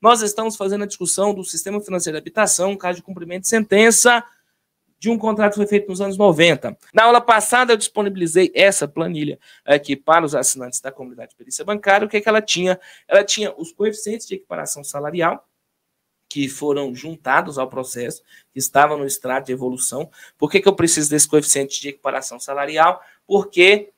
nós estamos fazendo a discussão do sistema financeiro de habitação, caso de cumprimento de sentença de um contrato que foi feito nos anos 90. Na aula passada, eu disponibilizei essa planilha aqui para os assinantes da comunidade de perícia bancária. O que ela tinha? Ela tinha os coeficientes de equiparação salarial, que foram juntados ao processo, que estavam no extrato de evolução. Por que eu preciso desse coeficiente de equiparação salarial? Porque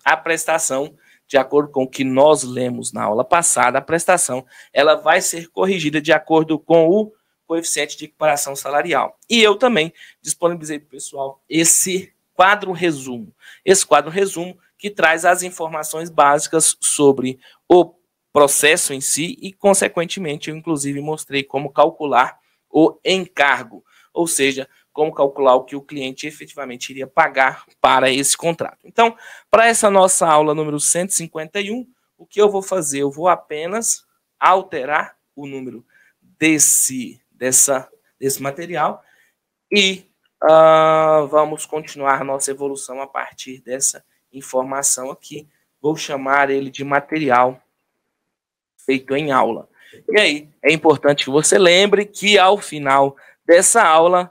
a prestação, de acordo com o que nós lemos na aula passada, a prestação ela vai ser corrigida de acordo com o coeficiente de equiparação salarial. E eu também disponibilizei para o pessoal esse quadro resumo. Esse quadro resumo que traz as informações básicas sobre o processo em si e, consequentemente, eu inclusive mostrei como calcular o encargo, ou seja, como calcular o que o cliente efetivamente iria pagar para esse contrato. Então, para essa nossa aula número 151, o que eu vou fazer? Eu vou apenas alterar o número desse material e vamos continuar nossa evolução a partir dessa informação aqui. Vou chamar ele de material feito em aula. E aí, é importante que você lembre que ao final dessa aula,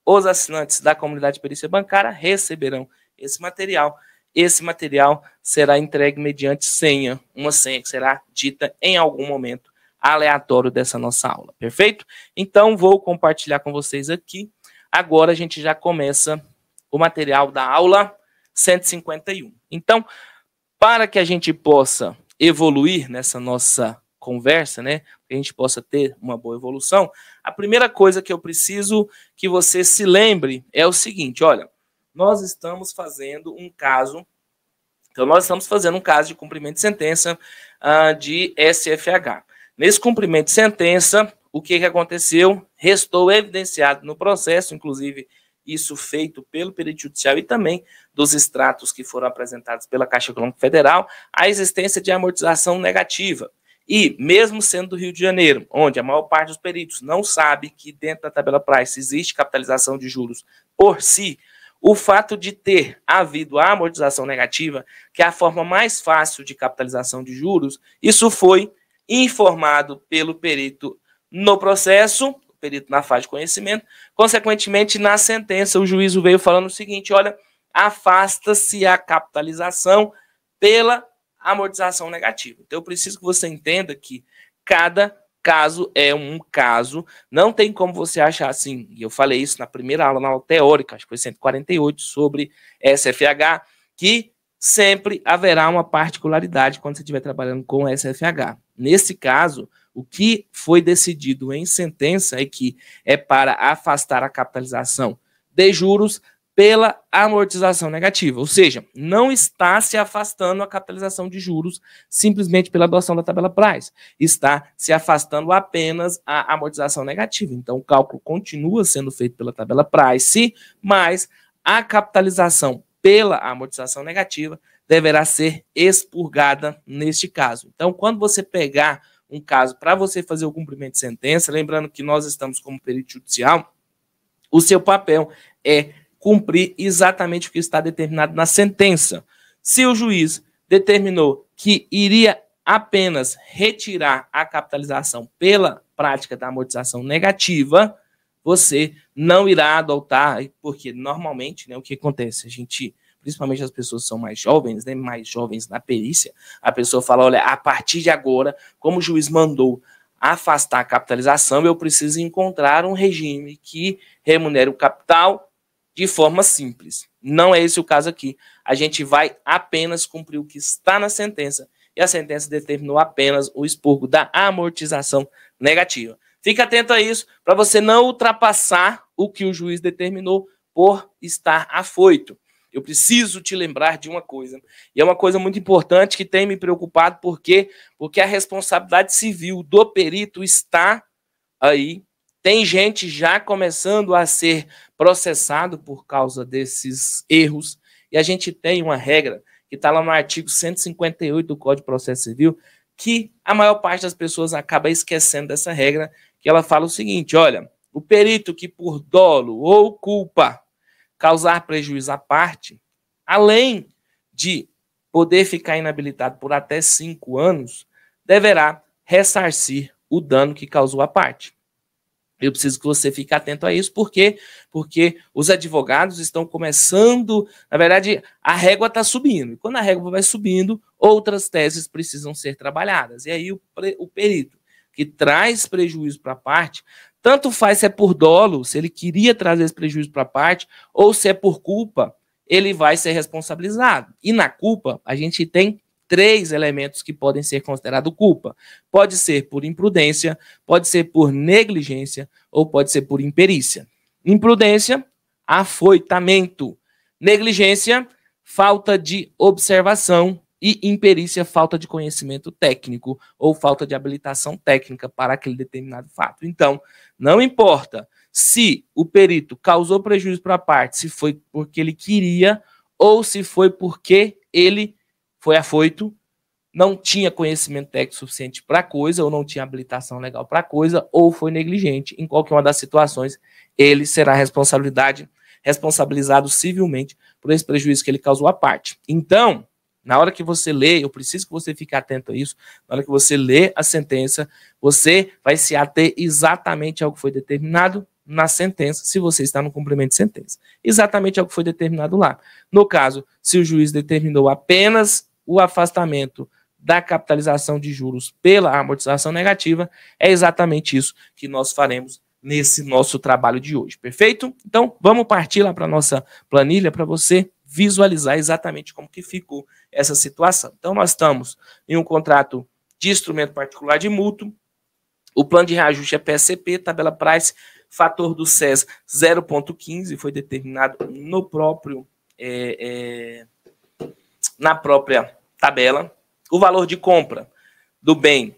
os assinantes da comunidade de perícia bancária receberão esse material. Esse material será entregue mediante senha, uma senha que será dita em algum momento aleatório dessa nossa aula, perfeito? Então, vou compartilhar com vocês aqui. Agora, a gente já começa o material da aula 151. Então, para que a gente possa evoluir nessa nossa conversa, né, que a gente possa ter uma boa evolução, a primeira coisa que eu preciso que você se lembre é o seguinte, olha, nós estamos fazendo um caso, de cumprimento de sentença de SFH. Nesse cumprimento de sentença, o que aconteceu? Restou evidenciado no processo, inclusive isso feito pelo perito judicial e também dos extratos que foram apresentados pela Caixa Econômica Federal, a existência de amortização negativa. E, mesmo sendo do Rio de Janeiro, onde a maior parte dos peritos não sabe que dentro da tabela Price existe capitalização de juros por si, o fato de ter havido a amortização negativa, que é a forma mais fácil de capitalização de juros, isso foi informado pelo perito no processo, o perito na fase de conhecimento, consequentemente, na sentença, o juízo veio falando o seguinte, olha, afasta-se a capitalização pela amortização negativa. Então, eu preciso que você entenda que cada caso é um caso, não tem como você achar assim, e eu falei isso na primeira aula, na aula teórica, acho que foi 148, sobre SFH, que sempre haverá uma particularidade quando você estiver trabalhando com SFH. Nesse caso, o que foi decidido em sentença é que é para afastar a capitalização de juros pela amortização negativa, ou seja, não está se afastando a capitalização de juros simplesmente pela adoção da tabela Price, está se afastando apenas a amortização negativa. Então, o cálculo continua sendo feito pela tabela Price, mas a capitalização pela amortização negativa deverá ser expurgada neste caso. Então, quando você pegar um caso para você fazer o cumprimento de sentença, lembrando que nós estamos como perito judicial, o seu papel é cumprir exatamente o que está determinado na sentença. Se o juiz determinou que iria apenas retirar a capitalização pela prática da amortização negativa, você não irá adotar, porque normalmente, né, o que acontece? A gente, principalmente as pessoas que são mais jovens, né, mais jovens na perícia, a pessoa fala, olha, a partir de agora, como o juiz mandou afastar a capitalização, eu preciso encontrar um regime que remunere o capital de forma simples. Não é esse o caso aqui. A gente vai apenas cumprir o que está na sentença, e a sentença determinou apenas o expurgo da amortização negativa. Fique atento a isso, para você não ultrapassar o que o juiz determinou por estar afoito. Eu preciso te lembrar de uma coisa, e é uma coisa muito importante que tem me preocupado, porque a responsabilidade civil do perito está aí. Tem gente já começando a ser processado por causa desses erros, e a gente tem uma regra que está lá no artigo 158 do Código de Processo Civil, que a maior parte das pessoas acaba esquecendo dessa regra, que ela fala o seguinte, olha, o perito que por dolo ou culpa causar prejuízo à parte, além de poder ficar inabilitado por até 5 anos, deverá ressarcir o dano que causou a parte. Eu preciso que você fique atento a isso, por quê? Porque os advogados estão começando, na verdade, a régua está subindo, e quando a régua vai subindo, outras teses precisam ser trabalhadas, e aí o perito que traz prejuízo para a parte, tanto faz se é por dolo, se ele queria trazer esse prejuízo para a parte, ou se é por culpa, ele vai ser responsabilizado. E na culpa, a gente tem 3 elementos que podem ser considerados culpa. Pode ser por imprudência, pode ser por negligência ou pode ser por imperícia. Imprudência, afoitamento. Negligência, falta de observação. E imperícia, falta de conhecimento técnico ou falta de habilitação técnica para aquele determinado fato. Então, não importa se o perito causou prejuízo para a parte, se foi porque ele queria ou se foi porque ele foi afoito, não tinha conhecimento técnico suficiente para a coisa, ou não tinha habilitação legal para a coisa, ou foi negligente. Em qualquer uma das situações, ele será responsabilizado civilmente por esse prejuízo que ele causou à parte. Então, na hora que você lê, eu preciso que você fique atento a isso, na hora que você lê a sentença, você vai se ater exatamente ao que foi determinado na sentença, se você está no cumprimento de sentença. Exatamente ao que foi determinado lá. No caso, se o juiz determinou apenas o afastamento da capitalização de juros pela amortização negativa, é exatamente isso que nós faremos nesse nosso trabalho de hoje, perfeito? Então, vamos partir lá para a nossa planilha para você visualizar exatamente como que ficou essa situação. Então, nós estamos em um contrato de instrumento particular de mútuo, o plano de reajuste é PSCP, tabela price, fator do SES 0,15, foi determinado no próprio, na própria tabela. O valor de compra do bem,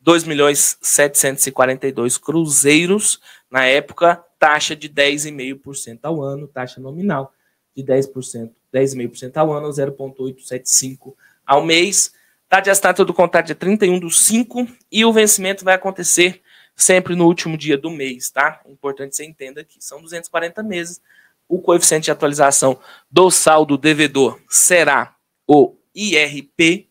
2.742 cruzeiros, na época, taxa de 10,5% ao ano, taxa nominal de 10%, 10,5% ao ano, 0,875 ao mês. Data de assinatura do contrato é 31/5 e o vencimento vai acontecer sempre no último dia do mês, tá? É importante que você entenda que são 240 meses. O coeficiente de atualização do saldo devedor será o IRP,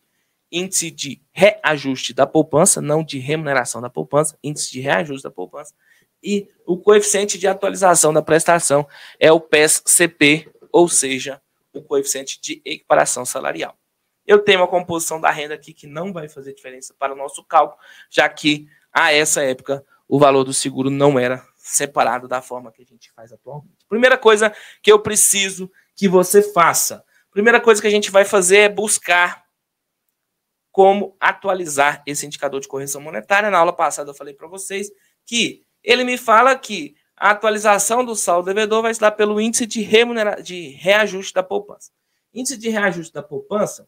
índice de reajuste da poupança, não de remuneração da poupança, índice de reajuste da poupança. E o coeficiente de atualização da prestação é o PES-CP, ou seja, o coeficiente de equiparação salarial. Eu tenho uma composição da renda aqui que não vai fazer diferença para o nosso cálculo, já que, a essa época, o valor do seguro não era separado da forma que a gente faz atualmente. Primeira coisa que eu preciso que você faça. Primeira coisa que a gente vai fazer é buscar como atualizar esse indicador de correção monetária. Na aula passada eu falei para vocês que ele me fala que a atualização do saldo devedor vai se dar pelo índice de reajuste da poupança. Índice de reajuste da poupança,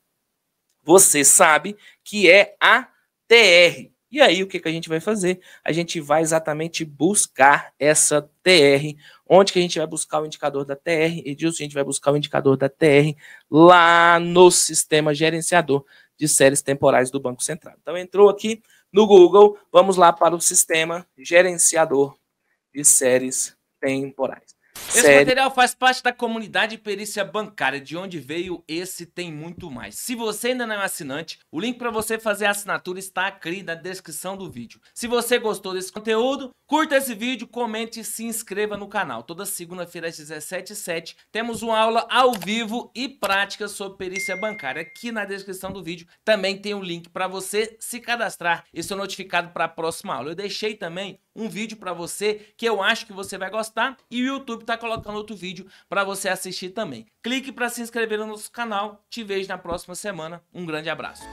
você sabe que é a TR. E aí, o que a gente vai fazer? A gente vai exatamente buscar essa TR. Onde que a gente vai buscar o indicador da TR? Edilson, a gente vai buscar o indicador da TR lá no sistema gerenciador de séries temporais do Banco Central. Então, entrou aqui no Google, vamos lá para o sistema gerenciador de séries temporais. Esse material faz parte da comunidade Perícia Bancária, de onde veio esse tem muito mais. Se você ainda não é assinante, o link para você fazer a assinatura está aqui na descrição do vídeo. Se você gostou desse conteúdo, curta esse vídeo, comente e se inscreva no canal. Toda segunda-feira às 17h07 temos uma aula ao vivo e prática sobre perícia bancária. Aqui na descrição do vídeo também tem um link para você se cadastrar e ser notificado para a próxima aula. Eu deixei também um vídeo para você que eu acho que você vai gostar e o YouTube está colocando outro vídeo para você assistir também. Clique para se inscrever no nosso canal. Te vejo na próxima semana. Um grande abraço.